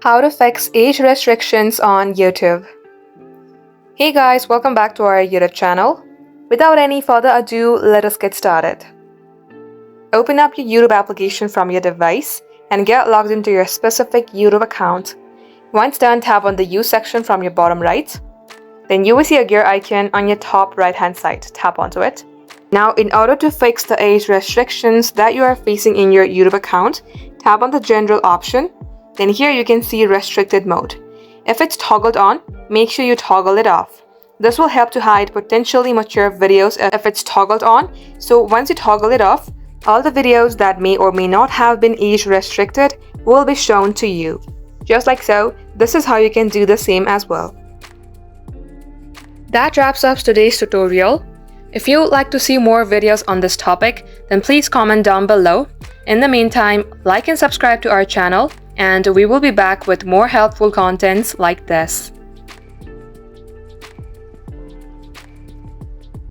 How to fix age restrictions on YouTube. Hey guys, welcome back to our YouTube channel. Without any further ado, let us get started. Open up your YouTube application from your device and get logged into your specific YouTube account. Once done, tap on the Use section from your bottom right. Then you will see a gear icon on your top right hand side. Tap onto it. Now, in order to fix the age restrictions that you are facing in your YouTube account, tap on the General option. Then here you can see Restricted Mode. If it's toggled on, make sure you toggle it off. This will help to hide potentially mature videos if it's toggled on. So once you toggle it off, all the videos that may or may not have been age restricted will be shown to you. Just like so, this is how you can do the same as well. That wraps up today's tutorial. If you would like to see more videos on this topic, then please comment down below. In the meantime, like and subscribe to our channel, and we will be back with more helpful contents like this.